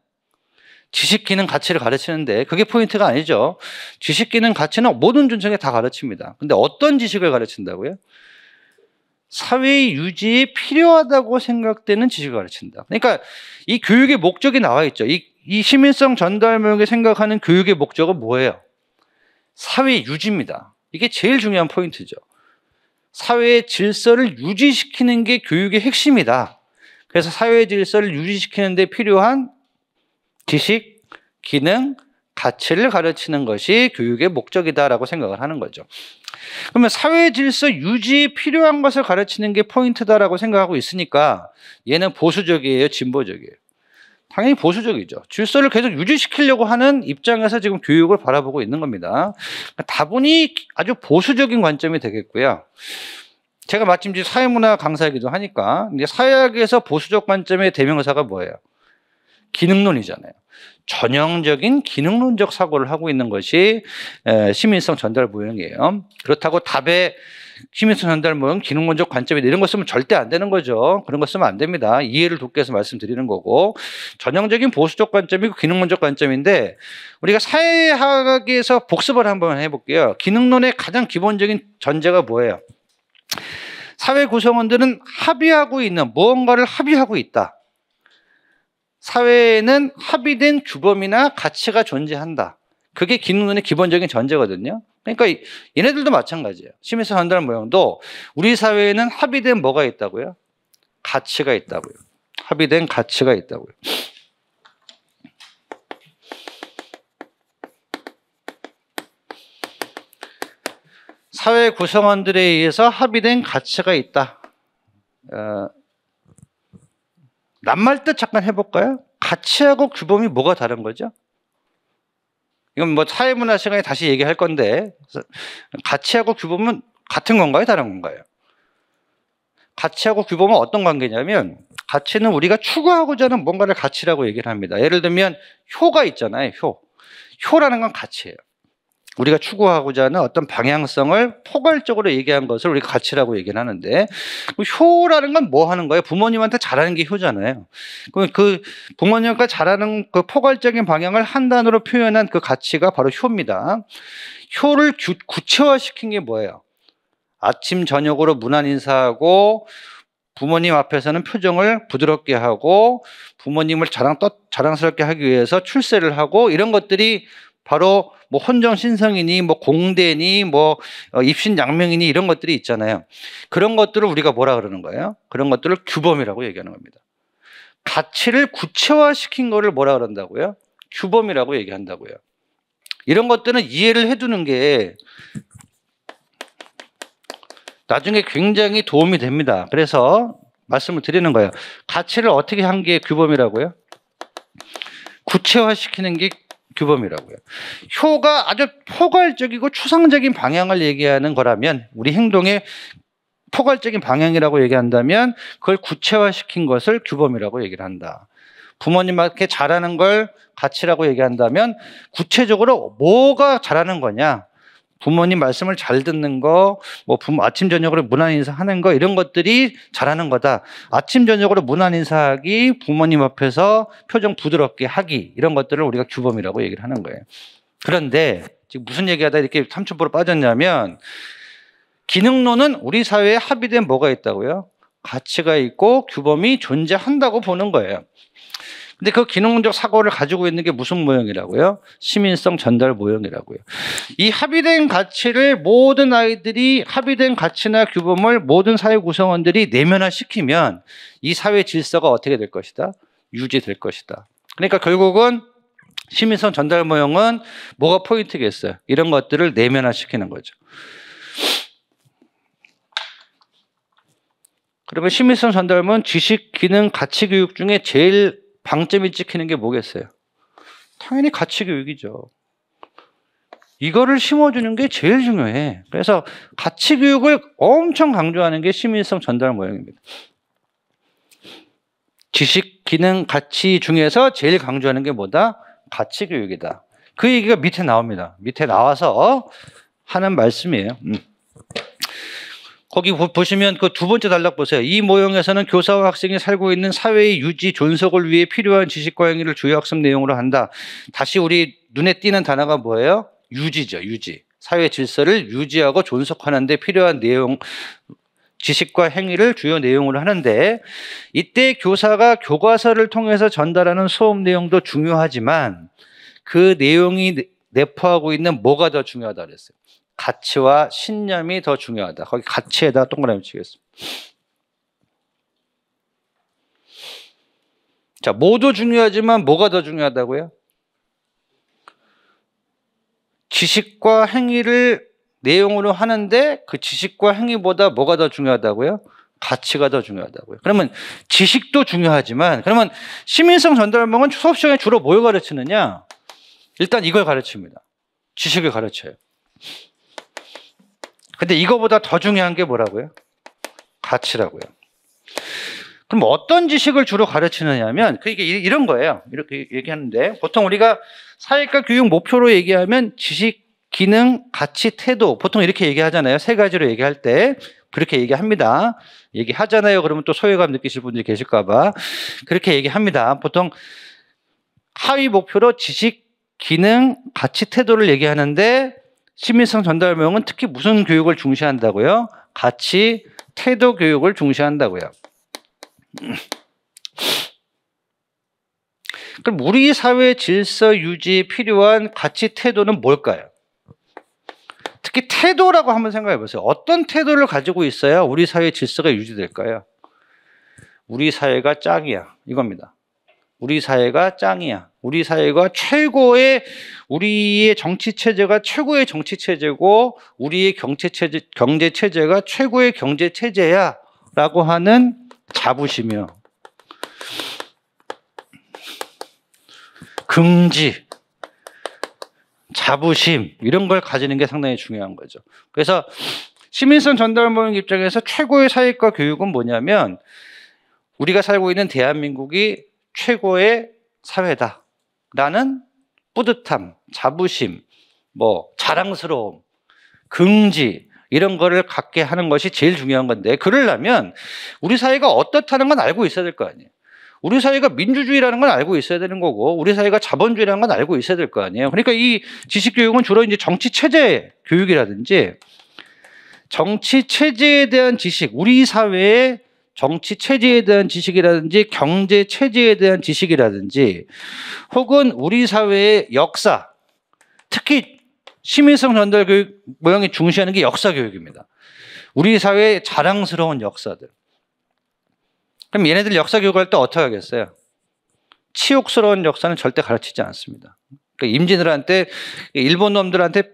지식, 기능, 가치를 가르치는데 그게 포인트가 아니죠. 지식, 기능, 가치는 모든 존재에 다 가르칩니다. 근데 어떤 지식을 가르친다고요? 사회의 유지에 필요하다고 생각되는 지식을 가르친다. 그러니까 이 교육의 목적이 나와 있죠. 이 시민성 전달모형이 생각하는 교육의 목적은 뭐예요? 사회 유지입니다. 이게 제일 중요한 포인트죠. 사회의 질서를 유지시키는 게 교육의 핵심이다. 그래서 사회 질서를 유지시키는 데 필요한 지식, 기능, 가치를 가르치는 것이 교육의 목적이다라고 생각을 하는 거죠. 그러면 사회 질서 유지에 필요한 것을 가르치는 게 포인트다라고 생각하고 있으니까 얘는 보수적이에요, 진보적이에요? 당연히 보수적이죠. 질서를 계속 유지시키려고 하는 입장에서 지금 교육을 바라보고 있는 겁니다. 다분히 아주 보수적인 관점이 되겠고요. 제가 마침 지금 사회문화 강사이기도 하니까 이제 사회학에서 보수적 관점의 대명사가 뭐예요? 기능론이잖아요. 전형적인 기능론적 사고를 하고 있는 것이 시민성 전달 모형이에요. 그렇다고 답에 시민성 전달 모형, 기능론적 관점이 이런 거 쓰면 절대 안 되는 거죠. 그런 거 쓰면 안 됩니다. 이해를 돕기 위해서 말씀드리는 거고, 전형적인 보수적 관점이고 기능론적 관점인데 우리가 사회학에서 복습을 한번 해볼게요. 기능론의 가장 기본적인 전제가 뭐예요? 사회 구성원들은 합의하고 있는 무언가를 합의하고 있다. 사회에는 합의된 규범이나 가치가 존재한다. 그게 기능론의 기본적인 전제거든요. 그러니까 얘네들도 마찬가지예요. 시민성 전달 모형도 우리 사회에는 합의된 뭐가 있다고요? 가치가 있다고요. 합의된 가치가 있다고요. 사회 구성원들에 의해서 합의된 가치가 있다. 낱말 뜻 잠깐 해볼까요? 가치하고 규범이 뭐가 다른 거죠? 이건 뭐 사회문화 시간에 다시 얘기할 건데, 가치하고 규범은 같은 건가요? 다른 건가요? 가치하고 규범은 어떤 관계냐면, 가치는 우리가 추구하고자 하는 뭔가를 가치라고 얘기를 합니다. 예를 들면 효가 있잖아요. 효라는 건 가치예요. 우리가 추구하고자 하는 어떤 방향성을 포괄적으로 얘기한 것을 우리가 가치라고 얘기를 하는데, 효라는 건 뭐 하는 거예요? 부모님한테 잘하는 게 효잖아요. 그 부모님과 잘하는 그 포괄적인 방향을 한 단어로 표현한 그 가치가 바로 효입니다. 효를 구체화시킨 게 뭐예요? 아침 저녁으로 문안 인사하고 부모님 앞에서는 표정을 부드럽게 하고 부모님을 자랑스럽게 하기 위해서 출세를 하고, 이런 것들이 바로 뭐 혼정신성이니 뭐 공대니 뭐 입신양명이니 이런 것들이 있잖아요. 그런 것들을 우리가 뭐라 그러는 거예요? 그런 것들을 규범이라고 얘기하는 겁니다. 가치를 구체화시킨 거를 뭐라 그런다고요? 규범이라고 얘기한다고요. 이런 것들은 이해를 해두는 게 나중에 굉장히 도움이 됩니다. 그래서 말씀을 드리는 거예요. 가치를 어떻게 한 게 규범이라고요? 구체화시키는 게 규범이라고요. 효가 아주 포괄적이고 추상적인 방향을 얘기하는 거라면, 우리 행동의 포괄적인 방향이라고 얘기한다면 그걸 구체화시킨 것을 규범이라고 얘기를 한다. 부모님한테 잘하는 걸 가치라고 얘기한다면 구체적으로 뭐가 잘하는 거냐? 부모님 말씀을 잘 듣는 거, 뭐 아침 저녁으로 문안 인사하는 거, 이런 것들이 잘하는 거다. 아침 저녁으로 문안 인사하기, 부모님 앞에서 표정 부드럽게 하기, 이런 것들을 우리가 규범이라고 얘기를 하는 거예요. 그런데 지금 무슨 얘기하다 이렇게 삼천포로 빠졌냐면, 기능론은 우리 사회에 합의된 뭐가 있다고요? 가치가 있고 규범이 존재한다고 보는 거예요. 근데 그 기능론적 사고를 가지고 있는 게 무슨 모형이라고요? 시민성 전달 모형이라고요. 이 합의된 가치를 모든 아이들이, 합의된 가치나 규범을 모든 사회 구성원들이 내면화시키면 이 사회 질서가 어떻게 될 것이다? 유지될 것이다. 그러니까 결국은 시민성 전달 모형은 뭐가 포인트겠어요? 이런 것들을 내면화시키는 거죠. 그러면 시민성 전달은 지식, 기능, 가치 교육 중에 제일 방점이 찍히는 게 뭐겠어요? 당연히 가치 교육이죠. 이거를 심어주는 게 제일 중요해. 그래서 가치 교육을 엄청 강조하는 게 시민성 전달 모형입니다. 지식, 기능, 가치 중에서 제일 강조하는 게 뭐다? 가치 교육이다. 그 얘기가 밑에 나옵니다. 밑에 나와서 하는 말씀이에요. 거기 보시면 그 두 번째 단락 보세요. 이 모형에서는 교사와 학생이 살고 있는 사회의 유지, 존속을 위해 필요한 지식과 행위를 주요 학습 내용으로 한다. 다시 우리 눈에 띄는 단어가 뭐예요? 유지죠, 유지. 사회 질서를 유지하고 존속하는 데 필요한 내용, 지식과 행위를 주요 내용으로 하는데, 이때 교사가 교과서를 통해서 전달하는 수업 내용도 중요하지만 그 내용이 내포하고 있는 뭐가 더 중요하다 그랬어요? 가치와 신념이 더 중요하다. 거기 가치에다 동그라미 치겠습니다. 자, 모두 중요하지만 뭐가 더 중요하다고요? 지식과 행위를 내용으로 하는데 그 지식과 행위보다 뭐가 더 중요하다고요? 가치가 더 중요하다고요. 그러면 지식도 중요하지만 그러면 시민성 전달망은 수업 시간에 주로 뭘 가르치느냐? 일단 이걸 가르칩니다. 지식을 가르쳐요. 근데 이거보다 더 중요한 게 뭐라고요? 가치라고요. 그럼 어떤 지식을 주로 가르치느냐면 이게 이런 거예요. 이렇게 얘기하는데 보통 우리가 사회과 교육 목표로 얘기하면 지식, 기능, 가치, 태도 보통 이렇게 얘기하잖아요. 세 가지로 얘기할 때 그렇게 얘기합니다. 얘기하잖아요. 그러면 또 소외감 느끼실 분들이 계실까 봐 그렇게 얘기합니다. 보통 하위 목표로 지식, 기능, 가치, 태도를 얘기하는데 시민성 전달명은 특히 무슨 교육을 중시한다고요? 가치, 태도 교육을 중시한다고요. 그럼 우리 사회 질서 유지에 필요한 가치, 태도는 뭘까요? 특히 태도라고 한번 생각해 보세요. 어떤 태도를 가지고 있어야 우리 사회 질서가 유지될까요? 우리 사회가 짱이야. 이겁니다. 우리 사회가 짱이야. 우리 사회가 최고의 우리의 정치 체제가 최고의 정치 체제고 우리의 경제 체제가 최고의 경제 체제야라고 하는 자부심이요. 긍지, 자부심 이런 걸 가지는 게 상당히 중요한 거죠. 그래서 시민성 전달 모임 입장에서 최고의 사회과 교육은 뭐냐면 우리가 살고 있는 대한민국이 최고의 사회다라는 뿌듯함, 자부심, 자랑스러움, 긍지 이런 거를 갖게 하는 것이 제일 중요한 건데 그러려면 우리 사회가 어떻다는 건 알고 있어야 될 거 아니에요. 우리 사회가 민주주의라는 건 알고 있어야 되는 거고 우리 사회가 자본주의라는 건 알고 있어야 될 거 아니에요. 그러니까 이 지식교육은 주로 이제 정치체제 교육이라든지 정치체제에 대한 지식, 우리 사회의 정치체제에 대한 지식이라든지 경제체제에 대한 지식이라든지 혹은 우리 사회의 역사, 특히 시민성 전달 교육 모형이 중시하는 게 역사 교육입니다. 우리 사회의 자랑스러운 역사들. 그럼 얘네들 역사 교육할 때 어떻게 하겠어요? 치욕스러운 역사는 절대 가르치지 않습니다. 그러니까 임진왜란때 일본 놈들한테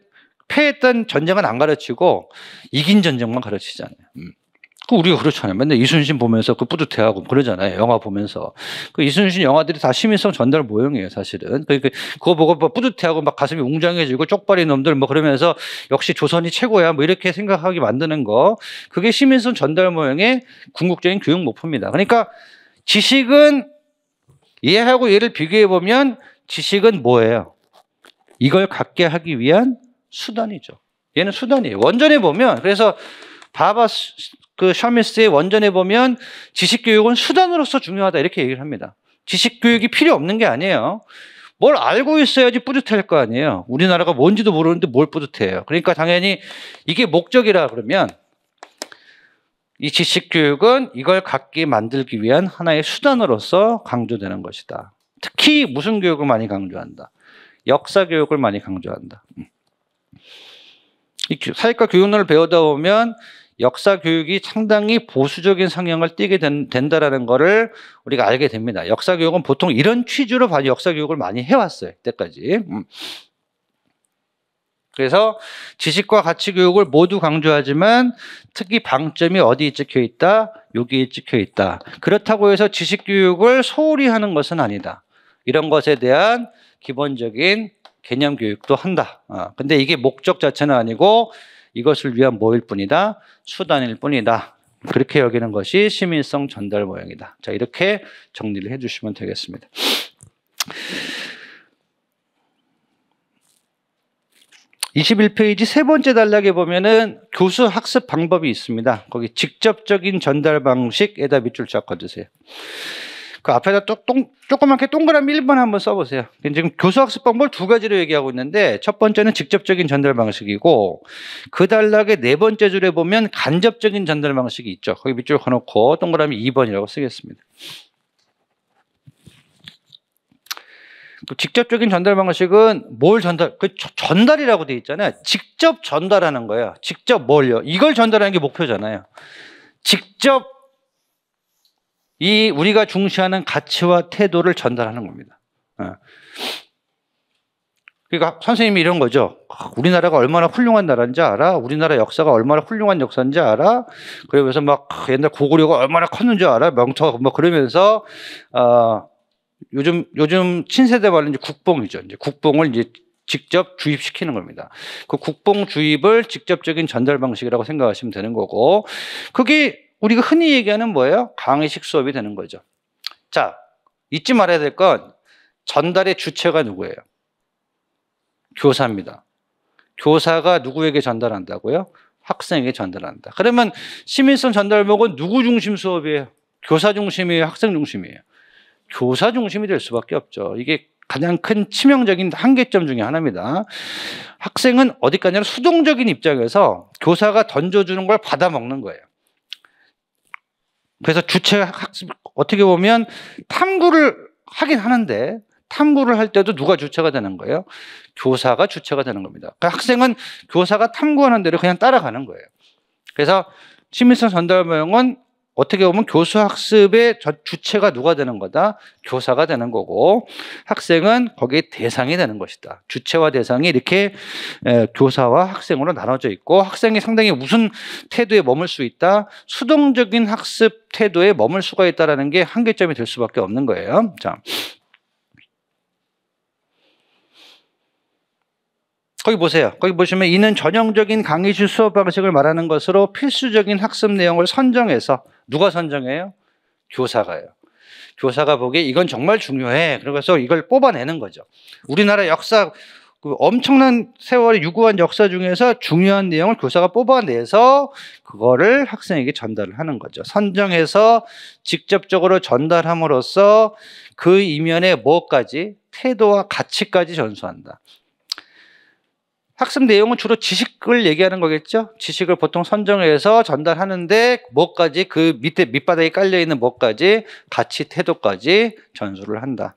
패했던 전쟁은 안 가르치고 이긴 전쟁만 가르치잖아요. 우리가 그렇잖아요. 맨날 이순신 보면서 뿌듯해하고 그러잖아요. 영화 보면서. 이순신 영화들이 다 시민성 전달 모형이에요, 사실은. 그거 보고 뿌듯해하고 막 가슴이 웅장해지고 쪽발이 놈들 그러면서 역시 조선이 최고야 이렇게 생각하게 만드는 거. 그게 시민성 전달 모형의 궁극적인 교육 목표입니다. 그러니까 지식은 얘하고 얘를 비교해 보면 지식은 뭐예요? 이걸 갖게 하기 위한 수단이죠. 얘는 수단이에요. 원전에 보면 그래서 샤미스의 원전에 보면 지식교육은 수단으로서 중요하다 이렇게 얘기를 합니다. 지식교육이 필요 없는 게 아니에요. 뭘 알고 있어야지 뿌듯할 거 아니에요. 우리나라가 뭔지도 모르는데 뭘 뿌듯해요. 그러니까 당연히 이게 목적이라 그러면 이 지식교육은 이걸 갖게 만들기 위한 하나의 수단으로서 강조되는 것이다. 특히 무슨 교육을 많이 강조한다. 역사교육을 많이 강조한다. 이 사회과 교육론을 배우다 보면 역사 교육이 상당히 보수적인 성향을 띠게 된다라는 것을 우리가 알게 됩니다. 역사 교육은 보통 이런 취지로 역사 교육을 많이 해왔어요. 이때까지. 그래서 지식과 가치 교육을 모두 강조하지만 특히 방점이 어디에 찍혀 있다? 여기에 찍혀 있다. 그렇다고 해서 지식 교육을 소홀히 하는 것은 아니다. 이런 것에 대한 기본적인 개념 교육도 한다. 근데 이게 목적 자체는 아니고 이것을 위한 뭐일 뿐이다? 수단일 뿐이다. 그렇게 여기는 것이 시민성 전달 모형이다. 자, 이렇게 정리를 해주시면 되겠습니다. (21페이지) 세 번째 단락에 보면은 교수 학습 방법이 있습니다. 거기 직접적인 전달 방식에다 밑줄 쫙 그어주세요. 그 앞에다 조그맣게 동그라미 1번 한번 써보세요. 지금 교수 학습 방법을 두 가지로 얘기하고 있는데 첫 번째는 직접적인 전달 방식이고 그 단락의 네 번째 줄에 보면 간접적인 전달 방식이 있죠. 거기 밑줄 그어놓고 동그라미 2번이라고 쓰겠습니다. 그 직접적인 전달 방식은 뭘 전달이라고 돼 있잖아요. 직접 전달하는 거예요. 직접 뭘요? 이걸 전달하는 게 목표잖아요. 직접 우리가 중시하는 가치와 태도를 전달하는 겁니다. 그러니까 선생님이 이런 거죠. 우리나라가 얼마나 훌륭한 나라인지 알아? 우리나라 역사가 얼마나 훌륭한 역사인지 알아? 그러면서 막 옛날 고구려가 얼마나 컸는지 알아? 명토가 뭐 그러면서 요즘 친세대 말로 이제 국뽕이죠. 이제 국뽕을 이제 직접 주입시키는 겁니다. 그 국뽕 주입을 직접적인 전달 방식이라고 생각하시면 되는 거고, 그게 우리가 흔히 얘기하는 뭐예요? 강의식 수업이 되는 거죠. 자, 잊지 말아야 될 건 전달의 주체가 누구예요? 교사입니다. 교사가 누구에게 전달한다고요? 학생에게 전달한다. 그러면 시민성 전달목은 누구 중심 수업이에요? 교사 중심이에요? 학생 중심이에요? 교사 중심이 될 수밖에 없죠. 이게 가장 큰 치명적인 한계점 중에 하나입니다. 학생은 어디까지나 수동적인 입장에서 교사가 던져주는 걸 받아먹는 거예요. 그래서 주체 학습, 어떻게 보면 탐구를 하긴 하는데 탐구를 할 때도 누가 주체가 되는 거예요? 교사가 주체가 되는 겁니다. 그러니까 학생은 교사가 탐구하는 대로 그냥 따라가는 거예요. 그래서 시민성 전달모형은 어떻게 보면 교수 학습의 주체가 누가 되는 거다? 교사가 되는 거고, 학생은 거기에 대상이 되는 것이다. 주체와 대상이 이렇게 교사와 학생으로 나눠져 있고, 학생이 상당히 무슨 태도에 머물 수 있다? 수동적인 학습 태도에 머물 수가 있다는 게 한계점이 될 수밖에 없는 거예요. 자, 거기 보세요. 거기 보시면 이는 전형적인 강의식 수업 방식을 말하는 것으로 필수적인 학습 내용을 선정해서, 누가 선정해요? 교사가요. 교사가 보기에 이건 정말 중요해. 그래서 이걸 뽑아내는 거죠. 우리나라 역사, 그 엄청난 세월의 유구한 역사 중에서 중요한 내용을 교사가 뽑아내서 그거를 학생에게 전달을 하는 거죠. 선정해서 직접적으로 전달함으로써 그 이면에 뭐까지? 태도와 가치까지 전수한다. 학습 내용은 주로 지식을 얘기하는 거겠죠? 지식을 보통 선정해서 전달하는데 뭐까지, 그 밑에 밑바닥에 깔려있는 뭐까지, 가치, 태도까지 전수를 한다.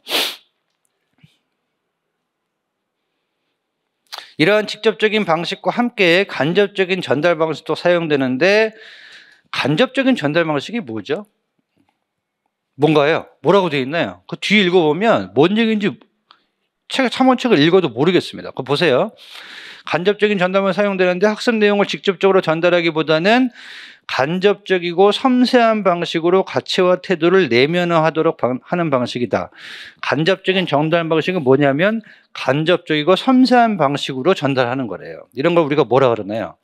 이러한 직접적인 방식과 함께 간접적인 전달 방식도 사용되는데, 간접적인 전달 방식이 뭐죠? 뭔가요? 뭐라고 되어 있나요? 그 뒤에 읽어보면 뭔 얘기인지 참원책을 읽어도 모르겠습니다. 그거 보세요. 간접적인 전달만 사용되는데 학습 내용을 직접적으로 전달하기보다는 간접적이고 섬세한 방식으로 가치와 태도를 내면화하도록 하는 방식이다. 간접적인 전달 방식은 뭐냐면 간접적이고 섬세한 방식으로 전달하는 거래요. 이런 걸 우리가 뭐라 그러나요?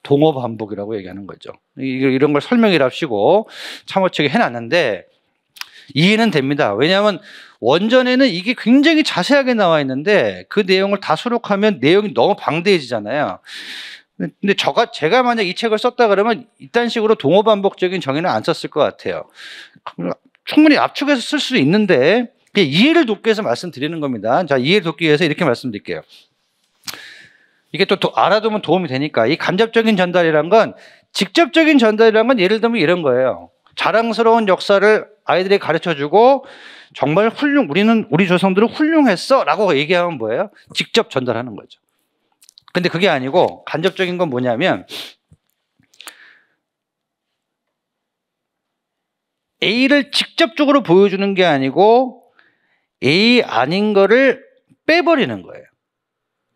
동어 반복이라고 얘기하는 거죠. 이런 걸 설명을 합시고 참호책에 해놨는데 이해는 됩니다. 왜냐하면 원전에는 이게 굉장히 자세하게 나와 있는데 그 내용을 다 수록하면 내용이 너무 방대해지잖아요. 근데 제가 만약 이 책을 썼다 그러면 이딴 식으로 동어 반복적인 정의는 안 썼을 것 같아요. 충분히 압축해서 쓸 수 있는데 이해를 돕기 위해서 말씀드리는 겁니다. 자, 이해를 돕기 위해서 이렇게 말씀드릴게요. 이게 또 알아두면 도움이 되니까. 이 간접적인 전달이란 건, 직접적인 전달이란 건 예를 들면 이런 거예요. 자랑스러운 역사를 아이들에게 가르쳐주고 정말 우리 조상들은 훌륭했어 라고 얘기하면 뭐예요? 직접 전달하는 거죠. 근데 그게 아니고 간접적인 건 뭐냐면 A를 직접적으로 보여주는 게 아니고 A 아닌 거를 빼버리는 거예요.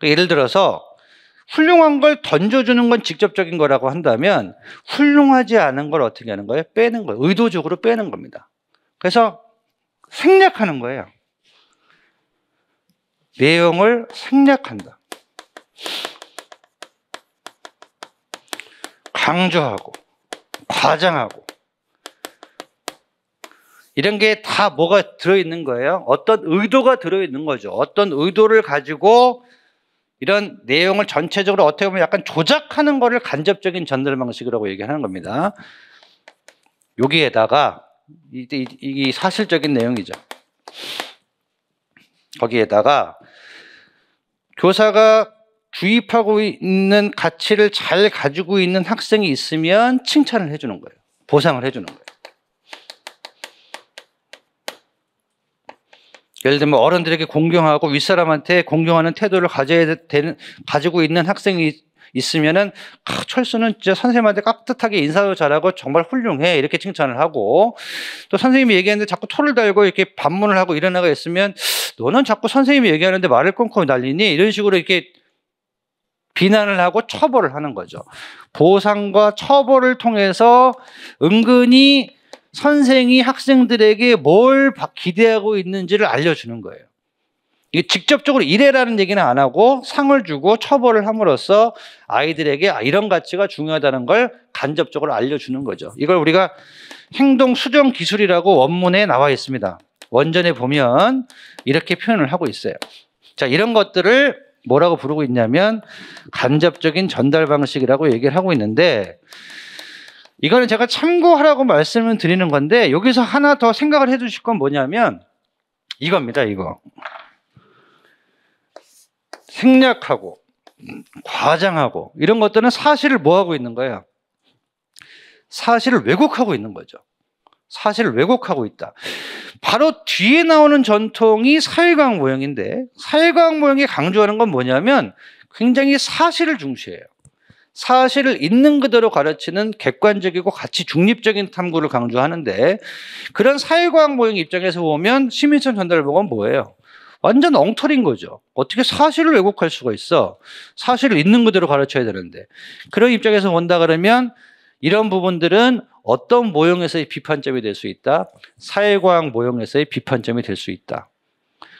예를 들어서 훌륭한 걸 던져주는 건 직접적인 거라고 한다면 훌륭하지 않은 걸 어떻게 하는 거예요? 빼는 거예요. 의도적으로 빼는 겁니다. 그래서 생략하는 거예요. 내용을 생략한다. 강조하고 과장하고 이런 게 다 뭐가 들어있는 거예요? 어떤 의도가 들어있는 거죠. 어떤 의도를 가지고 이런 내용을 전체적으로 어떻게 보면 약간 조작하는 거를 간접적인 전달 방식이라고 얘기하는 겁니다. 여기에다가 이 사실적인 내용이죠. 거기에다가 교사가 주입하고 있는 가치를 잘 가지고 있는 학생이 있으면 칭찬을 해주는 거예요. 보상을 해주는 거예요. 예를 들면 어른들에게 공경하고 윗사람한테 공경하는 태도를 가지고 있는 학생이 있으면은 철수는 진짜 선생님한테 깍듯하게 인사도 잘하고 정말 훌륭해 이렇게 칭찬을 하고, 또 선생님이 얘기하는데 자꾸 토를 달고 이렇게 반문을 하고 이런 애가 있으면 너는 자꾸 선생님이 얘기하는데 말을 끊고 난리니 이런 식으로 이렇게 비난을 하고 처벌을 하는 거죠. 보상과 처벌을 통해서 은근히 선생이 학생들에게 뭘 기대하고 있는지를 알려주는 거예요. 이게 직접적으로 이래라는 얘기는 안 하고 상을 주고 처벌을 함으로써 아이들에게 이런 가치가 중요하다는 걸 간접적으로 알려주는 거죠. 이걸 우리가 행동 수정 기술이라고 원문에 나와 있습니다. 원전에 보면 이렇게 표현을 하고 있어요. 자, 이런 것들을 뭐라고 부르고 있냐면 간접적인 전달 방식이라고 얘기를 하고 있는데, 이거는 제가 참고하라고 말씀을 드리는 건데 여기서 하나 더 생각을 해 주실 건 뭐냐면 이겁니다. 이거 생략하고 과장하고 이런 것들은 사실을 뭐 하고 있는 거예요? 사실을 왜곡하고 있는 거죠. 사실을 왜곡하고 있다. 바로 뒤에 나오는 전통이 사회과학 모형인데, 사회과학 모형이 강조하는 건 뭐냐면 굉장히 사실을 중시해요. 사실을 있는 그대로 가르치는 객관적이고 가치 중립적인 탐구를 강조하는데, 그런 사회과학 모형 입장에서 보면 시민성 전달법은 뭐예요? 완전 엉터리인 거죠. 어떻게 사실을 왜곡할 수가 있어? 사실을 있는 그대로 가르쳐야 되는데. 그런 입장에서 본다 그러면 이런 부분들은 어떤 모형에서의 비판점이 될 수 있다? 사회과학 모형에서의 비판점이 될 수 있다.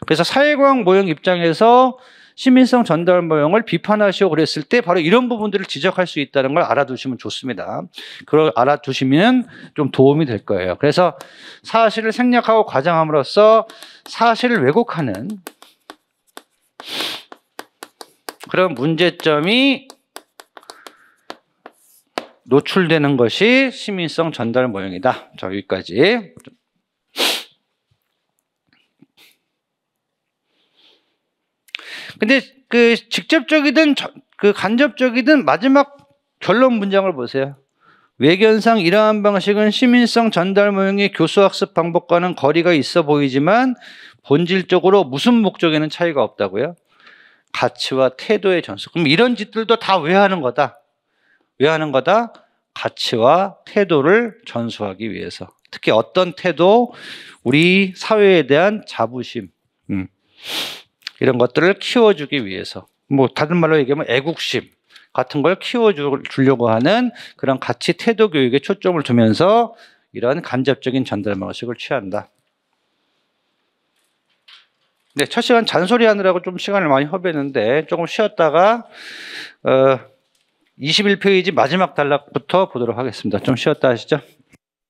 그래서 사회과학 모형 입장에서 시민성 전달 모형을 비판하시오 그랬을 때 바로 이런 부분들을 지적할 수 있다는 걸 알아두시면 좋습니다. 그걸 알아두시면 좀 도움이 될 거예요. 그래서 사실을 생략하고 과장함으로써 사실을 왜곡하는 그런 문제점이 노출되는 것이 시민성 전달 모형이다. 자, 여기까지. 근데 그 직접적이든 그 간접적이든 마지막 결론 문장을 보세요. 외견상 이러한 방식은 시민성 전달 모형의 교수학습 방법과는 거리가 있어 보이지만 본질적으로 무슨 목적에는 차이가 없다고요? 가치와 태도의 전수. 그럼 이런 짓들도 다 왜 하는 거다? 왜 하는 거다? 가치와 태도를 전수하기 위해서. 특히 어떤 태도? 우리 사회에 대한 자부심. 이런 것들을 키워주기 위해서. 뭐 다른 말로 얘기하면 애국심 같은 걸 키워주려고 하는 그런 가치 태도 교육에 초점을 두면서 이런 간접적인 전달 방식을 취한다. 네, 첫 시간 잔소리 하느라고 좀 시간을 많이 허비했는데 조금 쉬었다가 21페이지 마지막 단락부터 보도록 하겠습니다. 좀 쉬었다 하시죠.